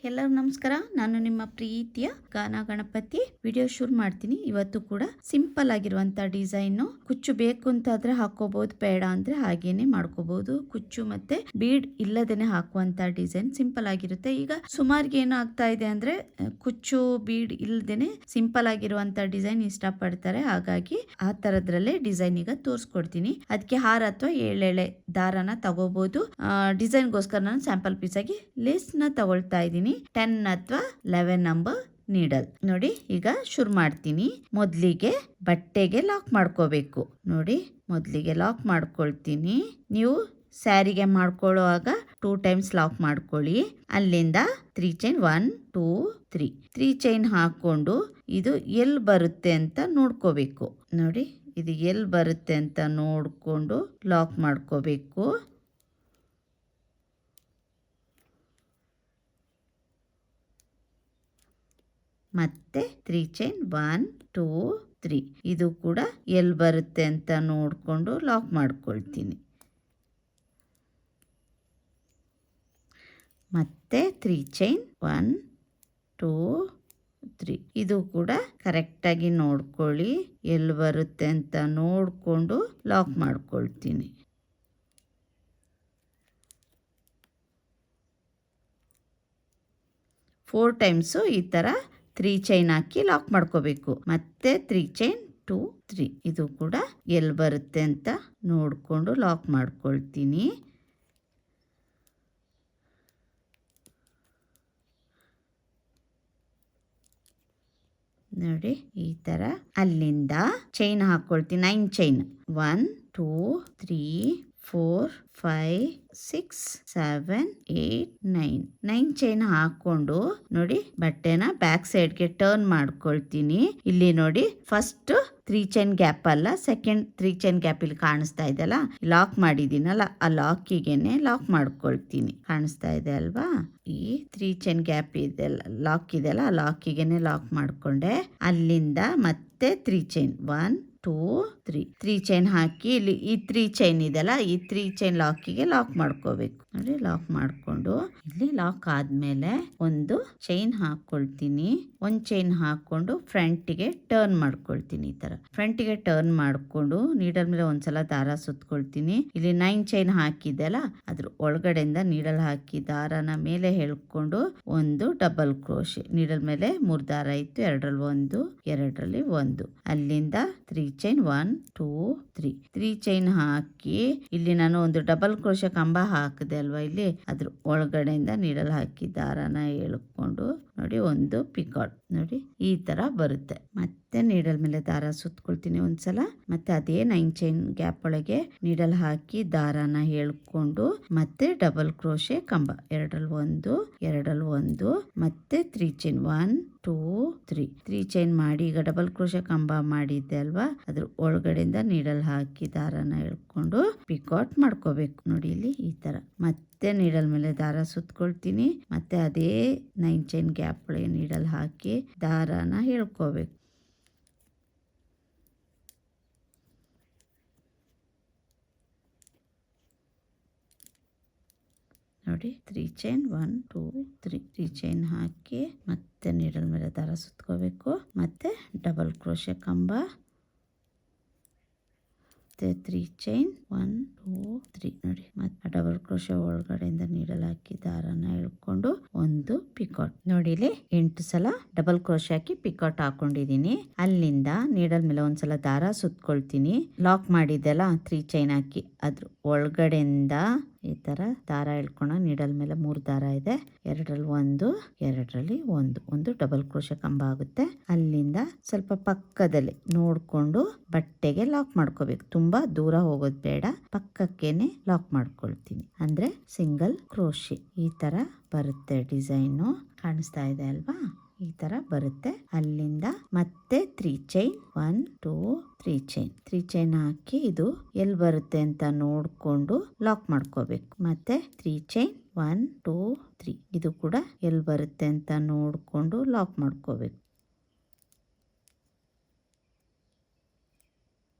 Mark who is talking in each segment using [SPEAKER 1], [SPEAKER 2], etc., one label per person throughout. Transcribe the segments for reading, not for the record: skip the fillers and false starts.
[SPEAKER 1] ಎಲ್ಲರಿಗೂ ನಮಸ್ಕಾರ. ನಾನು ನಿಮ್ಮ ಪ್ರೀತಿಯ ಗಾನ ಗಣಪತಿ. ವಿಡಿಯೋ ಶುರು ಮಾಡ್ತೀನಿ. ಇವತ್ತು ಕೂಡ ಸಿಂಪಲ್ ಆಗಿರುವಂತ ಡಿಸೈನ್. ಕುಚ್ಚು ಬೇಕು ಅಂತಾದ್ರೆ ಹಾಕೋಬಹುದು, ಬೇಡ ಅಂದ್ರೆ ಹಾಗೇನೆ ಮಾಡ್ಕೋಬಹುದು. ಕುಚ್ಚು ಮತ್ತೆ ಬೀಡ್ ಇಲ್ಲದೇನೆ ಹಾಕುವಂತ ಡಿಸೈನ್ ಸಿಂಪಲ್ ಆಗಿರುತ್ತೆ. ಈಗ ಸುಮಾರಿಗೆ ಏನು ಆಗ್ತಾ ಇದೆ ಅಂದ್ರೆ ಕುಚ್ಚು ಬೀಡ್ ಇಲ್ಲದೇನೆ ಸಿಂಪಲ್ ಆಗಿರುವಂತ ಡಿಸೈನ್ ಇಷ್ಟಪಡ್ತಾರೆ. ಹಾಗಾಗಿ ಆ ತರದ್ರಲ್ಲೇ ಡಿಸೈನ್ ಈಗ ತೋರಿಸ್ಕೊಡ್ತೀನಿ. ಅದಕ್ಕೆ ಹಾರ ಅಥವಾ ಏಳೆಳೆ ದಾರನ ತಗೋಬಹುದು. ಡಿಸೈನ್ಗೋಸ್ಕರ ನಾನು ಸ್ಯಾಂಪಲ್ ಪೀಸ್ ಆಗಿ ಲೇಸ್ ನ ತಗೊಳ್ತಾ ಇದ್ದೀನಿ. 10 ಅಥವಾ 11 ನಂಬರ್ ನೀಡಲ್. ನೋಡಿ, ಈಗ ಶುರು ಮಾಡ್ತೀನಿ. ಮೊದಲಿಗೆ ಬಟ್ಟೆಗೆ ಲಾಕ್ ಮಾಡ್ಕೋಬೇಕು. ನೋಡಿ, ಮೊದಲಿಗೆ ಲಾಕ್ ಮಾಡ್ಕೊಳ್ತೀನಿ. ನೀವು ಸ್ಯಾರಿಗೆ ಮಾಡ್ಕೊಳ್ಳುವಾಗ 2 ಟೈಮ್ಸ್ ಲಾಕ್ ಮಾಡ್ಕೊಳ್ಳಿ. ಅಲ್ಲಿಂದ 3 ಚೈನ್ 1 2 3 ಚೈನ್ ಹಾಕೊಂಡು ಇದು ಎಲ್ಲಿ ಬರುತ್ತೆ ಅಂತ ನೋಡ್ಕೋಬೇಕು. ನೋಡಿ, ಇದು ಎಲ್ಲಿ ಬರುತ್ತೆ ಅಂತ ನೋಡ್ಕೊಂಡು ಲಾಕ್ ಮಾಡ್ಕೋಬೇಕು. ಮತ್ತೆ 3 ಚೈನ್ 1 2 3 ಇದು ಕೂಡ ಎಲ್ಲಿ ಬರುತ್ತೆ ಅಂತ ನೋಡಿಕೊಂಡು ಲಾಕ್ ಮಾಡ್ಕೊಳ್ತೀನಿ. ಮತ್ತೆ 3 ಚೈನ್ 1 2 3 ಇದು ಕೂಡ ಕರೆಕ್ಟಾಗಿ ನೋಡ್ಕೊಳ್ಳಿ. ಎಲ್ಲಿ ಬರುತ್ತೆ ಅಂತ ನೋಡಿಕೊಂಡು ಲಾಕ್ ಮಾಡ್ಕೊಳ್ತೀನಿ. 4 ಟೈಮ್ಸು ಈ ಥರ 3 ಚೈನ್ ಹಾಕಿ ಲಾಕ್ ಮಾಡ್ಕೋಬೇಕು. ಮತ್ತೆ 3 ಚೈನ್ 2 3 ಇದು ಕೂಡ ಎಲ್ಲಿ ಬರುತ್ತೆ ಅಂತ ನೋಡಿಕೊಂಡು ಲಾಕ್ ಮಾಡ್ಕೊಳ್ತೀನಿ. ನೋಡಿ, ಈ ಥರ ಅಲ್ಲಿಂದ ಚೈನ್ ಹಾಕ್ಕೊಳ್ತೀನಿ. 9 ಚೈನ್ 1 2 3 4 5 6 7 8 9 ಚೈನ್ ಹಾಕೊಂಡು ನೋಡಿ ಬಟ್ಟೆನ ಬ್ಯಾಕ್ ಸೈಡ್ಗೆ ಟರ್ನ್ ಮಾಡ್ಕೊಳ್ತೀನಿ. ಇಲ್ಲಿ ನೋಡಿ, ಫಸ್ಟ್ 3 ಚೈನ್ ಗ್ಯಾಪ್ ಅಲ್ಲ, ಸೆಕೆಂಡ್ 3 ಚೈನ್ ಗ್ಯಾಪ್ ಇಲ್ಲಿ ಕಾಣಿಸ್ತಾ ಇದೆಯಲ್ಲ, ಲಾಕ್ ಮಾಡಿದ್ದೀನಲ್ಲ, ಆ ಲಾಕಿಗೆನೆ ಲಾಕ್ ಮಾಡ್ಕೊಳ್ತೀನಿ. ಕಾಣಿಸ್ತಾ ಇದೆ ಅಲ್ವಾ? ಈ 3 ಚೈನ್ ಗ್ಯಾಪ್ ಇದೆಲ್ಲ, ಲಾಕ್ ಇದೆಯಲ್ಲ, ಆ ಲಾಕಿಗೆನೆ ಲಾಕ್ ಮಾಡ್ಕೊಂಡೆ. ಅಲ್ಲಿಂದ ಮತ್ತೆ 3 ಚೈನ್ 1 2 3 ಚೈನ್ ಹಾಕಿ ಇಲ್ಲಿ ಈ 3 ಚೈನ್ ಇದೆಯಲ್ಲ, ಈ 3 ಚೈನ್ ಲಾಕಿಗೆ ಲಾಕ್ ಮಾಡ್ಕೋಬೇಕು. ನೋಡಿ, ಲಾಕ್ ಮಾಡ್ಕೊಂಡು ಇಲ್ಲಿ ಲಾಕ್ ಆದ್ಮೇಲೆ ಒಂದು ಚೈನ್ ಹಾಕೊಳ್ತೀನಿ. ಒಂದು ಚೈನ್ ಹಾಕೊಂಡು ಫ್ರಂಟಿಗೆ ಟರ್ನ್ ಮಾಡ್ಕೊಳ್ತೀನಿ. ಈ ತರ ಫ್ರಂಟಿಗೆ ಟರ್ನ್ ಮಾಡ್ಕೊಂಡು ನೀಡಲ್ ಮೇಲೆ ಒಂದ್ಸಲ ದಾರ ಸುತ್ಕೊಳ್ತೀನಿ. ಇಲ್ಲಿ 9 ಚೈನ್ ಹಾಕಿದ್ದೆಲ್ಲ, ಅದ್ರ ಒಳಗಡೆಯಿಂದ ನೀಡಲ್ ಹಾಕಿ ದಾರನ ಮೇಲೆ ಹೇಳ್ಕೊಂಡು ಒಂದು ಡಬಲ್ ಕ್ರೋಶೆ. ನೀಡಲ್ ಮೇಲೆ 3 ದಾರ ಇತ್ತು, 2ರಲ್ಲಿ 1 2ರಲ್ಲಿ 1. ಅಲ್ಲಿಂದ 3 ಚೈನ್ 1 2 3 ಚೈನ್ ಹಾಕಿ ಇಲ್ಲಿ ನಾನು ಒಂದು ಡಬಲ್ ಕ್ರೋಶೆ ಕಂಬ ಹಾಕಿದೆ ಅಲ್ವಾ, ಇಲ್ಲಿ ಅದ್ರ ಒಳಗಡೆಯಿಂದ ನೀಡಲ್ ಹಾಕಿ ದಾರನ ಎಳ್ಕೊಂಡು ನೋಡಿ ಒಂದು ಪಿಕಾಟ್. ನೋಡಿ, ಈ ತರ ಬರುತ್ತೆ. ಮತ್ತೆ ನೀಡಲ್ ಮೇಲೆ ದಾರ ಸುತ್ಕೊಳ್ತೀನಿ ಒಂದ್ಸಲ. ಮತ್ತೆ ಅದೇ 9 ಚೈನ್ ಗ್ಯಾಪ್ ಒಳಗೆ ನೀಡಲ್ ಹಾಕಿ ದಾರನ ಎಳ್ಕೊಂಡು ಮತ್ತೆ ಡಬಲ್ ಕ್ರೋಶೆ ಕಂಬ, 2ರಲ್ಲಿ 1 2ರಲ್ಲಿ 1 ಮತ್ತೆ 3 ಚೈನ್ 1 2 3 ಚೈನ್ ಮಾಡಿ ಈಗ ಡಬಲ್ ಕ್ರೋಶೆ ಕಂಬ ಮಾಡಿದ್ದೆ ಅಲ್ವಾ, ಅದ್ರ ಒಳಗಡೆಯಿಂದ ನೀಡಲ್ ಹಾಕಿ ದಾರನ ಎಳ್ಕೊಂಡು ಪಿಕಾಟ್ ಮಾಡ್ಕೋಬೇಕು. ನೋಡಿ, ಇಲ್ಲಿ ಈ ತರ ಮತ್ತೆ ನೀಡಲ್ ಮೇಲೆ ದಾರ ಸುತ್ಕೊಳ್ತೀನಿ. ಮತ್ತೆ ಅದೇ 9 ಚೈನ್ ಗ್ಯಾಪ್ ಒಳಗೆ ನೀಡಲ್ ಹಾಕಿ ದಾರನ ಎಳ್ಕೋಬೇಕು. ನೋಡಿ, 3 ಚೈನ್ 1 2 3 ಚೈನ್ ಹಾಕಿ ಮತ್ತೆ ನೀಡಲ್ ಮೇಲೆ ದಾರ ಸುತ್ಕೋಬೇಕು. ಮತ್ತೆ ಡಬಲ್ ಕ್ರೋಶೆ ಕಂಬ, ಮತ್ತೆ 3 ಚೈನ್ 1 2 3 ನೋಡಿ, ಮತ್ತೆ ಡಬಲ್ ಕ್ರೋಶೆ ಒಳಗಡೆಯಿಂದ ನೀಡಲ್ ಹಾಕಿ ದಾರನ ಎಳ್ಕೊಂಡು ಒಂದು ಪಿಕಾಟ್. ನೋಡಿ, ಇಲ್ಲಿ 8 ಸಲ ಡಬಲ್ ಕ್ರೋಶೆ ಹಾಕಿ ಪಿಕಾಟ್ ಹಾಕೊಂಡಿದೀನಿ. ಅಲ್ಲಿಂದ ನೀಡಲ್ ಮೇಲೆ ಒಂದ್ಸಲ ದಾರ ಸುತ್ಕೊಳ್ತೀನಿ. ಲಾಕ್ ಮಾಡಿದ್ದೆಲ್ಲ 3 ಚೈನ್ ಹಾಕಿ ಅದ್ರ ಒಳಗಡೆಯಿಂದ ಈ ತರ ದಾರ ಎಳ್ಕೊಂಡ ನೀಡಲ್ ಮೇಲೆ 3 ದಾರ ಇದೆ, 2ರಲ್ಲಿ 1 2ರಲ್ಲಿ 1 ಒಂದು ಡಬಲ್ ಕ್ರೋಶೆ ಕಂಬ ಆಗುತ್ತೆ. ಅಲ್ಲಿಂದ ಸ್ವಲ್ಪ ಪಕ್ಕದಲ್ಲಿ ನೋಡ್ಕೊಂಡು ಬಟ್ಟೆಗೆ ಲಾಕ್ ಮಾಡ್ಕೋಬೇಕು. ತುಂಬಾ ದೂರ ಹೋಗೋದು ಬೇಡ, ಪಕ್ಕಕ್ಕೇನೆ ಲಾಕ್ ಮಾಡ್ಕೊಳ್ತೀನಿ. ಅಂದ್ರೆ ಸಿಂಗಲ್ ಕ್ರೋಶೆ ಈ ತರ ಬರುತ್ತೆ. ಡಿಸೈನು ಕಾಣಿಸ್ತಾ ಇದೆ ಅಲ್ವಾ? ಈ ತರ ಬರುತ್ತೆ. ಅಲ್ಲಿಂದ ಮತ್ತೆ 3 ಚೈನ್ 1 2 3 ಚೈನ್ ಹಾಕಿ ಇದು ಎಲ್ಲಿ ಬರುತ್ತೆ ಅಂತ ನೋಡ್ಕೊಂಡು ಲಾಕ್ ಮಾಡ್ಕೋಬೇಕು. ಮತ್ತೆ 3 ಚೈನ್ 1 2 3 ಇದು ಕೂಡ ಎಲ್ಲಿ ಬರುತ್ತೆ ಅಂತ ನೋಡ್ಕೊಂಡು ಲಾಕ್ ಮಾಡ್ಕೋಬೇಕು.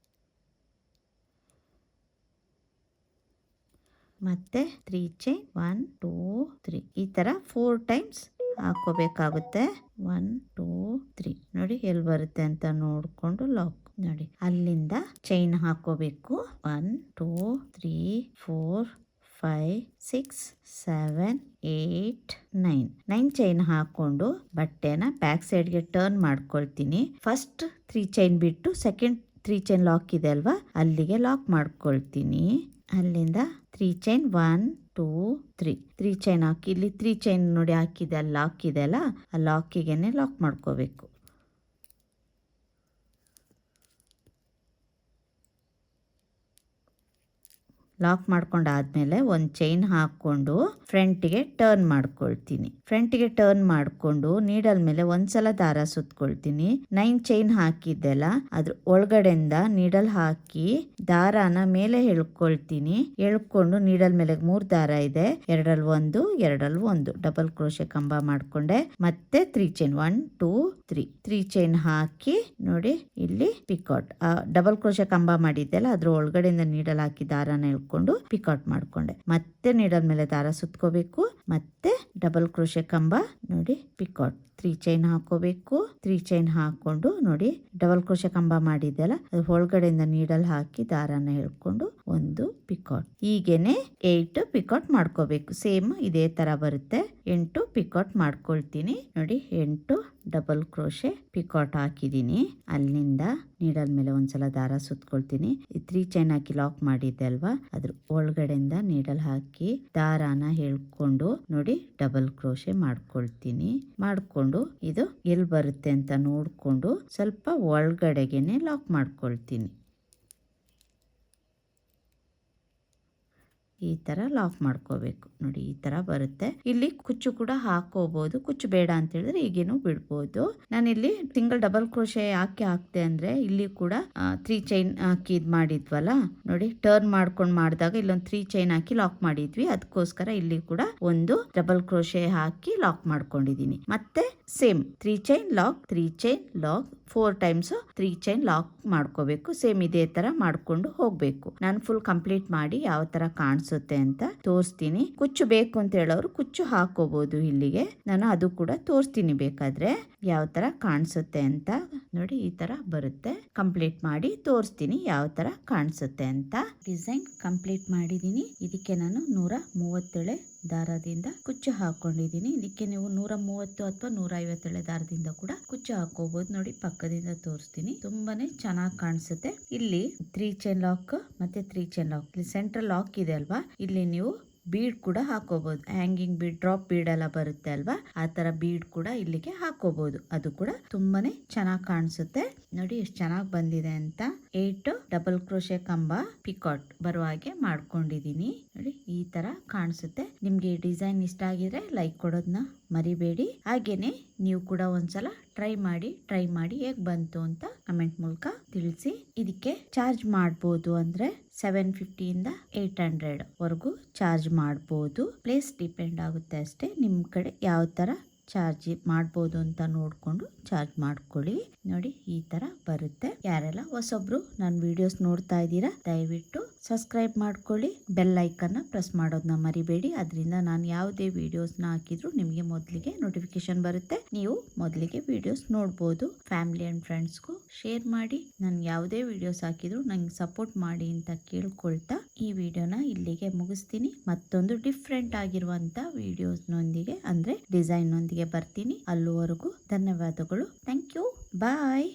[SPEAKER 1] ಮತ್ತೆ 3 ಚೈನ್ 1 2 3 ಈ ತರ 4 ಟೈಮ್ಸ್ ಹಾಕೋಬೇಕಾಗುತ್ತೆ. 1 2 3 ನೋಡಿ ಎಲ್ಲಿ ಬರುತ್ತೆ ಅಂತ ನೋಡಿಕೊಂಡು ಲಾಕ್ ನೋಡಿ. ಅಲ್ಲಿಂದ ಚೈನ್ ಹಾಕೋಬೇಕು. 1 2 3 4 5 6 7 8 9 ಚೈನ್ ಹಾಕೊಂಡು ಬಟ್ಟೆನ ಬ್ಯಾಕ್ ಸೈಡ್ಗೆ ಟರ್ನ್ ಮಾಡ್ಕೊಳ್ತೀನಿ. ಫಸ್ಟ್ 3 ಚೈನ್ ಬಿಟ್ಟು ಸೆಕೆಂಡ್ 3 ಚೈನ್ ಲಾಕ್ ಇದೆ ಅಲ್ವಾ, ಅಲ್ಲಿಗೆ ಲಾಕ್ ಮಾಡ್ಕೊಳ್ತೀನಿ. ಅಲ್ಲಿಂದ 3 ಚೈನ್ 1 2 3 ಚೈನ್ ಹಾಕಿ ಇಲ್ಲಿ 3 ಚೈನ್ ನೋಡಿ ಹಾಕಿದೆ, ಅಲ್ಲಿ ಲಾಕ್ ಇದೆ ಅಲ್ಲ, ಆ ಲಾಕಿಗೆನೆ ಲಾಕ್ ಮಾಡ್ಕೋಬೇಕು. ಲಾಕ್ ಮಾಡ್ಕೊಂಡಾದ್ಮೇಲೆ ಒಂದು ಚೈನ್ ಹಾಕ್ಕೊಂಡು ಫ್ರಂಟಿಗೆ ಟರ್ನ್ ಮಾಡ್ಕೊಳ್ತೀನಿ. ಫ್ರಂಟಿಗೆ ಟರ್ನ್ ಮಾಡಿಕೊಂಡು ನೀಡಲ್ ಮೇಲೆ ಒಂದ್ಸಲ ದಾರ ಸುತ್ಕೊಳ್ತೀನಿ. 9 ಚೈನ್ ಹಾಕಿದ್ದೆಲ್ಲ ಅದ್ರ ಒಳಗಡೆಯಿಂದ ನೀಡಲ್ ಹಾಕಿ ದಾರಾನ ಮೇಲೆ ಎಳ್ಕೊಳ್ತೀನಿ. ಎಳ್ಕೊಂಡು ನೀಡಲ್ ಮೇಲೆ 3 ದಾರ ಇದೆ, ಎರಡಲ್ಲಿ ಒಂದು ಡಬಲ್ ಕ್ರೋಶೆ ಕಂಬ ಮಾಡ್ಕೊಂಡೆ. ಮತ್ತೆ 3 ಚೈನ್ 1 2 3 ಚೈನ್ ಹಾಕಿ ನೋಡಿ ಇಲ್ಲಿ ಪಿಕಾಟ್ ಡಬಲ್ ಕ್ರೋಶೆ ಕಂಬ ಮಾಡಿದ್ದೆಲ್ಲ ಅದ್ರ ಒಳಗಡೆಯಿಂದ ನೀಡಲ್ ಹಾಕಿ ದಾರಾನ ಕೊಂಡು ಪಿಕಾಟ್ ಮಾಡ್ಕೊಂಡೆ. ಮತ್ತೆ ನೀಡಲ್ ಮೇಲೆ ದಾರ ಸುತ್ಕೋಬೇಕು, ಮತ್ತೆ ಡಬಲ್ ಕ್ರೋಶೆ ಕಂಬ ನೋಡಿ ಪಿಕಾಟ್ 3 ಚೈನ್ ಹಾಕೋಬೇಕು. 3 ಚೈನ್ ಹಾಕೊಂಡು ನೋಡಿ ಡಬಲ್ ಕ್ರೋಶೆ ಕಂಬ ಮಾಡಿದ್ದೆಲ್ಲ ಅದು ಒಳಗಡೆಯಿಂದ ನೀಡಲ್ ಹಾಕಿ ದಾರಾನ ಹೇಳ್ಕೊಂಡು ಒಂದು ಪಿಕಾಟ್. ಹೀಗೇನೆ 8 ಪಿಕಾಟ್ ಮಾಡ್ಕೋಬೇಕು. ಸೇಮ್ ಇದೇ ತರ ಬರುತ್ತೆ. 8 ಪಿಕಾಟ್ ಮಾಡ್ಕೊಳ್ತೀನಿ ನೋಡಿ. 8 ಡಬಲ್ ಕ್ರೋಶೆ ಪಿಕಾಟ್ ಹಾಕಿದೀನಿ. ಅಲ್ಲಿಂದ ನೀಡಲ್ ಮೇಲೆ ಒಂದ್ಸಲ ದಾರ ಸುತ್ಕೊಳ್ತೀನಿ. 3 ಚೈನ್ ಹಾಕಿ ಲಾಕ್ ಮಾಡಿದ್ದೆ ಅಲ್ವಾ, ಅದ್ರ ಒಳಗಡೆಯಿಂದ ನೀಡಲ್ ಹಾಕಿ ದಾರಾನ ಹೇಳ್ಕೊಂಡು ನೋಡಿ ಡಬಲ್ ಕ್ರೋಶೆ ಮಾಡ್ಕೊಳ್ತೀನಿ. ಮಾಡ್ಕೊಂಡು ಇದು ಎಲ್ಲಿ ಬರುತ್ತೆ ಅಂತ ನೋಡ್ಕೊಂಡು ಸ್ವಲ್ಪ ಒಳಗಡೆಗೆನೆ ಲಾಕ್ ಮಾಡ್ಕೊಳ್ತೀನಿ. ಈ ತರ ಲಾಕ್ ಮಾಡ್ಕೋಬೇಕು ನೋಡಿ. ಈ ತರ ಬರುತ್ತೆ. ಇಲ್ಲಿ ಕುಚ್ಚು ಕೂಡ ಹಾಕೋಬಹುದು, ಕುಚ್ಚು ಬೇಡ ಅಂತ ಹೇಳಿದ್ರೆ ಈಗೇನು ಬಿಡ್ಬೋದು. ನಾನಿಲ್ಲಿ ಸಿಂಗಲ್ ಡಬಲ್ ಕ್ರೋಶೆ ಯಾಕೆ ಹಾಕ್ತೆ ಅಂದ್ರೆ ಇಲ್ಲಿ ಕೂಡ 3 ಚೈನ್ ಹಾಕಿ ಇದ್ ಮಾಡಿದ್ವಲ್ಲ ನೋಡಿ, ಟರ್ನ್ ಮಾಡ್ಕೊಂಡು ಮಾಡಿದಾಗ ಇಲ್ಲೊಂದು 3 ಚೈನ್ ಹಾಕಿ ಲಾಕ್ ಮಾಡಿದ್ವಿ, ಅದಕ್ಕೋಸ್ಕರ ಇಲ್ಲಿ ಕೂಡ ಒಂದು ಡಬಲ್ ಕ್ರೋಶೆ ಹಾಕಿ ಲಾಕ್ ಮಾಡ್ಕೊಂಡಿದೀನಿ. ಮತ್ತೆ same 3 chain lock 3 chain lock 4 times 3 chain lock ಮಾಡ್ಕೋಬೇಕು. ಸೇಮ್ ಇದೇ ತರ ಮಾಡ್ಕೊಂಡು ಹೋಗ್ಬೇಕು. ನಾನು ಫುಲ್ ಕಂಪ್ಲೀಟ್ ಮಾಡಿ ಯಾವ ತರ ಕಾಣಿಸುತ್ತೆ ಅಂತ ತೋರಿಸ್ತೀನಿ. ಕುಚ್ಚು ಬೇಕು ಅಂತ ಹೇಳೋರು ಕುಚ್ಚು ಹಾಕೋಬಹುದು. ಇಲ್ಲಿಗೆ ನಾನು ಅದು ಕೂಡ ತೋರಿಸ್ತೀನಿ ಬೇಕಾದ್ರೆ ಯಾವ ತರ ಕಾಣಿಸುತ್ತೆ ಅಂತ ನೋಡಿ. ಈ ತರ ಬರುತ್ತೆ. ಕಂಪ್ಲೀಟ್ ಮಾಡಿ ತೋರಿಸ್ತೀನಿ ಯಾವ ತರ ಕಾಣಿಸುತ್ತೆ ಅಂತ. ಡಿಸೈನ್ ಕಂಪ್ಲೀಟ್ ಮಾಡಿದೀನಿ. ಇದಕ್ಕೆ ನಾನು 137 ದಾರದಿಂದ ಕುಚ್ಚು ಹಾಕೊಂಡಿದೀನಿ. ಇದಕ್ಕೆ ನೀವು 130 ಅಥವಾ 150 ದಾರದಿಂದ ಕೂಡ ಕುಚ್ಚು ಹಾಕೋಬಹುದು. ನೋಡಿ ಪಕ್ಕದಿಂದ ತೋರಿಸ್ತೀನಿ. ತುಂಬಾನೇ ಚೆನ್ನಾಗಿ ಕಾಣಿಸುತ್ತೆ. ಇಲ್ಲಿ 3 ಚೈನ್ ಲಾಕ್ ಮತ್ತೆ 3 ಚೈನ್ ಲಾಕ್, ಇಲ್ಲಿ ಸೆಂಟ್ರಲ್ ಲಾಕ್ ಇದೆ ಅಲ್ವಾ, ಇಲ್ಲಿ ನೀವು ಬೀಡ್ ಕೂಡ ಹಾಕೋಬಹುದು. ಹ್ಯಾಂಗಿಂಗ್ ಬೀಡ್, ಡ್ರಾಪ್ ಬೀಡ್ ಎಲ್ಲ ಬರುತ್ತೆ ಅಲ್ವಾ, ಆ ತರ ಬೀಡ್ ಕೂಡ ಇಲ್ಲಿಗೆ ಹಾಕೋಬಹುದು. ಅದು ಕೂಡ ತುಂಬಾನೇ ಚೆನ್ನಾಗಿ ಕಾಣಿಸುತ್ತೆ. ನೋಡಿ ಎಷ್ಟು ಚೆನ್ನಾಗಿ ಬಂದಿದೆ ಅಂತ. 8 ಡಬಲ್ ಕ್ರೋಶೆ ಕಂಬ ಪಿಕಾಟ್ ಬರುವ ಹಾಗೆ ಮಾಡ್ಕೊಂಡಿದೀನಿ ನೋಡಿ. ಈ ತರ ಕಾಣಿಸುತ್ತೆ. ನಿಮ್ಗೆ ಈ ಡಿಸೈನ್ ಇಷ್ಟ ಆಗಿದ್ರೆ ಲೈಕ್ ಕೊಡೋದನ್ನ ಮರಿಬೇಡಿ. ಹಾಗೇನೆ ನೀವು ಕೂಡ ಒಂದ್ಸಲ ಟ್ರೈ ಮಾಡಿ ಹೇಗ್ ಬಂತು ಅಂತ ಕಮೆಂಟ್ ಮೂಲಕ ತಿಳಿಸಿ. ಇದಕ್ಕೆ ಚಾರ್ಜ್ ಮಾಡಬಹುದು ಅಂದ್ರೆ 750 ಇಂದ 800 ವರೆಗೂ ಚಾರ್ಜ್ ಮಾಡಬಹುದು. ಪ್ಲೇಸ್ ಡಿಪೆಂಡ್ ಆಗುತ್ತೆ ಅಷ್ಟೇ. ನಿಮ್ ಕಡೆ ಯಾವ ತರ ಚಾರ್ಜ್ ಮಾಡ್ಬೋದು ಅಂತ ನೋಡ್ಕೊಂಡು ಚಾರ್ಜ್ ಮಾಡ್ಕೊಳ್ಳಿ. ನೋಡಿ ಈ ತರ ಬರುತ್ತೆ. ಯಾರೆಲ್ಲ ಹೊಸೊಬ್ರು ನನ್ನ ವಿಡಿಯೋಸ್ ನೋಡ್ತಾ ಇದ್ದೀರಾ ದಯವಿಟ್ಟು ಸಬ್ಸ್ಕ್ರೈಬ್ ಮಾಡ್ಕೊಳ್ಳಿ. ಬೆಲ್ ಐಕನ್ನ ಪ್ರೆಸ್ ಮಾಡೋದನ್ನ ಮರಿಬೇಡಿ. ಅದರಿಂದ ನಾನು ಯಾವುದೇ ವಿಡಿಯೋಸ್ನ ಹಾಕಿದ್ರು ನಿಮಗೆ ಮೊದಲಿಗೆ ನೋಟಿಫಿಕೇಶನ್ ಬರುತ್ತೆ. ನೀವು ಮೊದಲಿಗೆ ವಿಡಿಯೋಸ್ ನೋಡ್ಬೋದು. ಫ್ಯಾಮಿಲಿ ಅಂಡ್ ಫ್ರೆಂಡ್ಸ್ಗೂ ಶೇರ್ ಮಾಡಿ. ನಾನು ಯಾವುದೇ ವಿಡಿಯೋಸ್ ಹಾಕಿದ್ರು ನಂಗೆ ಸಪೋರ್ಟ್ ಮಾಡಿ ಅಂತ ಕೇಳ್ಕೊಳ್ತಾ ಈ ವಿಡಿಯೋನ ಇಲ್ಲಿಗೆ ಮುಗಿಸ್ತೀನಿ. ಮತ್ತೊಂದು ಡಿಫ್ರೆಂಟ್ ಆಗಿರುವಂತ ವಿಡಿಯೋಸ್ನೊಂದಿಗೆ ಅಂದ್ರೆ ಡಿಸೈನ್ ನೊಂದಿಗೆ ಬರ್ತೀನಿ. ಅಲ್ಲಿವರೆಗೂ ಧನ್ಯವಾದಗಳು. Thank you. ಬಾಯ್.